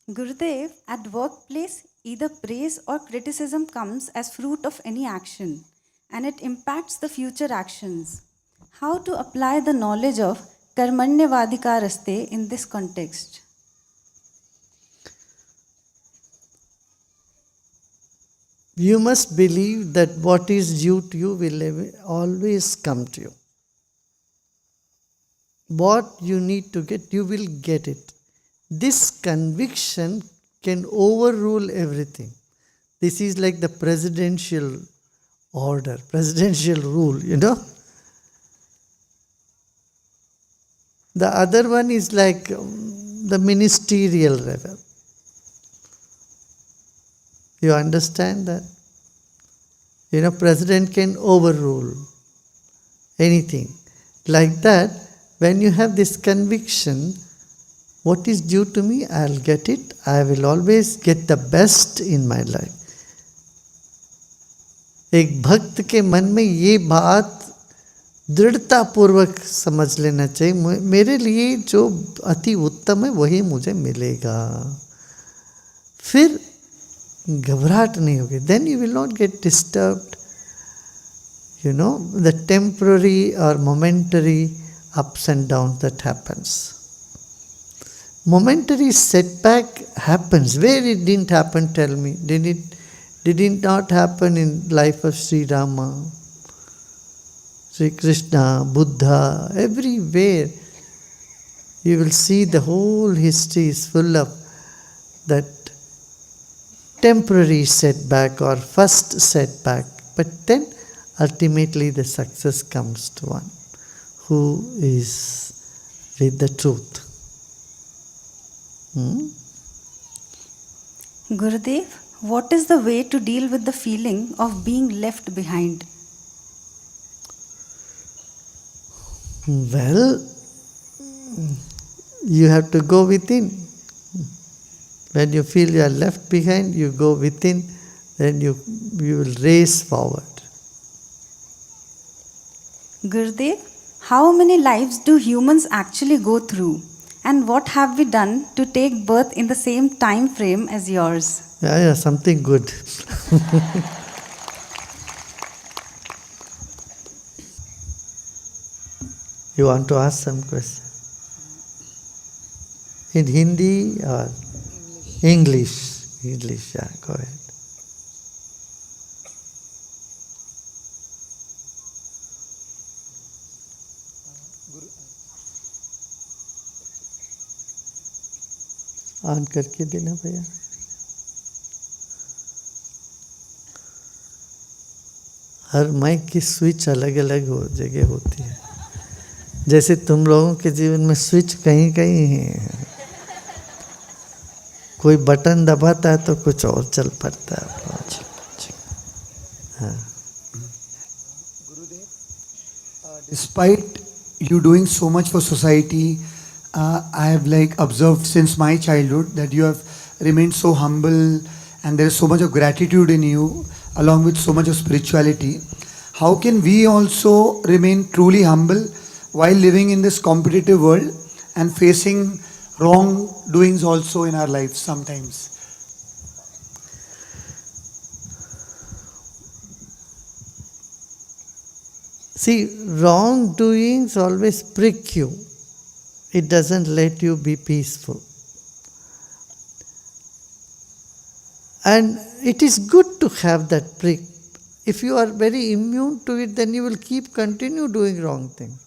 Gurudev, at workplace, either praise or criticism comes as fruit of any action, and it impacts the future actions. How to apply the knowledge of karmanyavadikaraste in this context? You must believe that what is due to you will always come to you. What you need to get, you will get it. This conviction can overrule everything. This is like the presidential order, presidential rule, The other one is like the ministerial level. You understand that? President can overrule anything. Like that, when you have this conviction, what is due to me, I'll get it. I will always get the best in my life. एक भक्त के मन में ये बात दृढ़ता पूर्वक समझ लेना चाहिए, मेरे लिए जो अति उत्तम है वही मुझे मिलेगा. फिर घबराहट नहीं होगी. Then you will not get disturbed. The temporary or momentary ups and downs that happens. Momentary setback happens. Where it didn't happen, tell me. Did it not happen in life of Sri Rama, Sri Krishna, Buddha, everywhere? You will see the whole history is full of that temporary setback or first setback. But then ultimately the success comes to one who is with the truth. Gurudev, what is the way to deal with the feeling of being left behind? Well, you have to go within. When you feel you are left behind, you go within, then you will race forward. Gurudev, how many lives do humans actually go through? And what have we done to take birth in the same time frame as yours? Yeah, something good. You want to ask some question? In Hindi or English? English, yeah, go ahead. On करके देना भैया. हर mic की switch अलग अलग जगह होती है. जैसे तुम लोगों के जीवन में स्विच कहीं कहीं है. कोई बटन दबाता है तो कुछ और चल पड़ता है. हाँ. Gurudev, despite you doing so much for society, I have observed since my childhood that you have remained so humble and there is so much of gratitude in you along with so much of spirituality. How can we also remain truly humble while living in this competitive world and facing wrongdoings also in our lives sometimes? See, wrongdoings always prick you. It doesn't let you be peaceful. And it is good to have that prick. If you are very immune to it, then you will continue doing wrong things.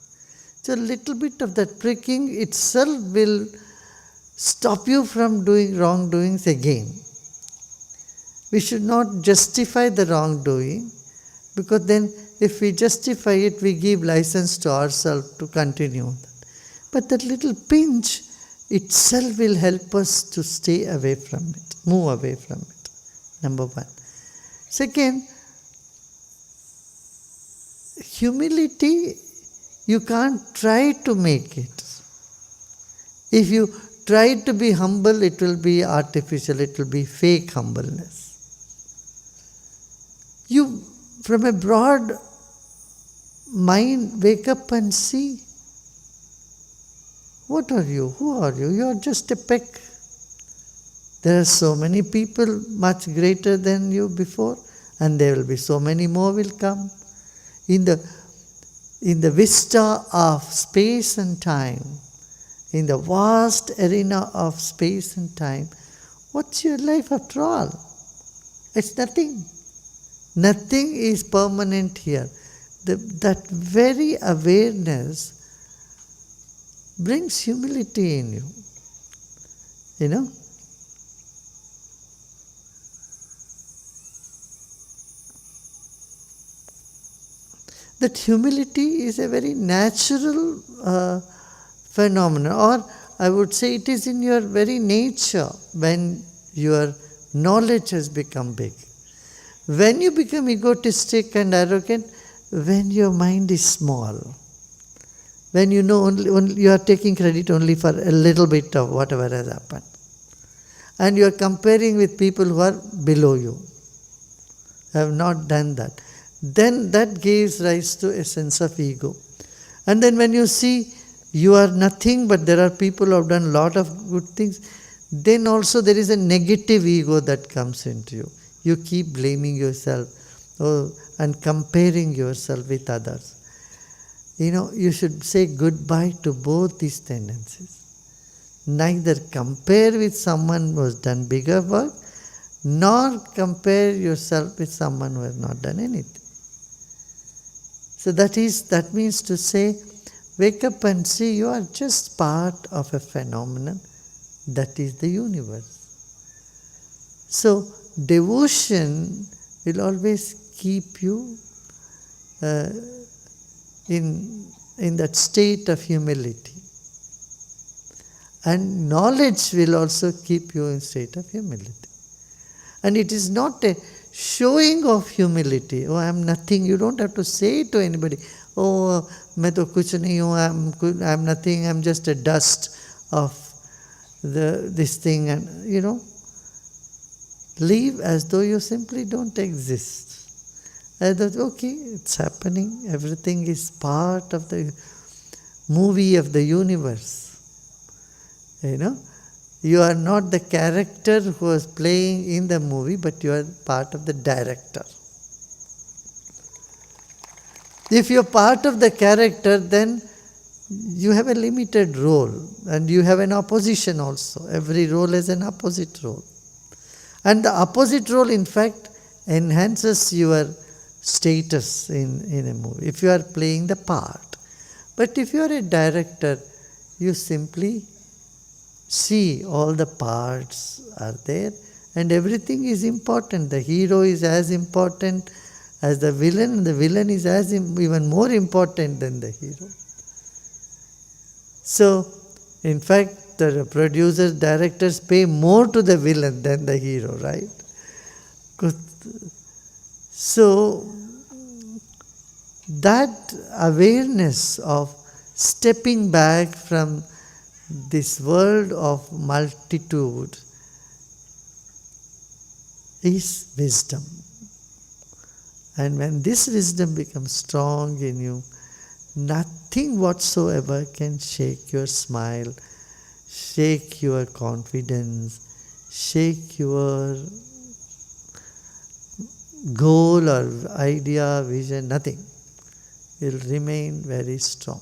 So a little bit of that pricking itself will stop you from doing wrongdoings again. We should not justify the wrongdoing, because then if we justify it, we give license to ourselves to continue. But that little pinch itself will help us to stay away from it, move away from it. Number one. Second, humility, you can't try to make it. If you try to be humble, it will be artificial, it will be fake humbleness. You, from a broad mind, wake up and see. What are you? Who are you? You are just a peck. There are so many people much greater than you before, and there will be so many more will come. In the vista of space and time, in the vast arena of space and time, what's your life after all? It's nothing. Nothing is permanent here. That very awareness brings humility in you. You know? That humility is a very natural phenomenon, or I would say it is in your very nature when your knowledge has become big. When you become egotistic and arrogant, when your mind is small, when you know only you are taking credit only for a little bit of whatever has happened, and you are comparing with people who are below you, have not done that, then that gives rise to a sense of ego. And then when you see you are nothing, but there are people who have done a lot of good things, then also there is a negative ego that comes into you. You keep blaming yourself and comparing yourself with others. You should say goodbye to both these tendencies. Neither compare with someone who has done bigger work, nor compare yourself with someone who has not done anything. So that means to say, wake up and see you are just part of a phenomenon that is the universe. So devotion will always keep you in that state of humility. And knowledge will also keep you in state of humility. And it is not a showing of humility. Oh, I am nothing. You don't have to say to anybody, oh, मैं तो कुछ नहीं हूँ, I am nothing, I am just a dust of this thing. And live as though you simply don't exist. As though, okay, it's happening. Everything is part of the movie of the universe. You are not the character who is playing in the movie, but you are part of the director. If you are part of the character, then you have a limited role, and you have an opposition also. Every role has an opposite role. And the opposite role, in fact, enhances your status in a movie, if you are playing the part. But if you are a director, you simply see all the parts are there, and everything is important. The hero is as important as the villain, and the villain is even more important than the hero. So, in fact, the producers, directors pay more to the villain than the hero, right? So, that awareness of stepping back from this world of multitude is wisdom. And when this wisdom becomes strong in you, nothing whatsoever can shake your smile, shake your confidence, shake your goal or idea, vision, nothing. It will remain very strong.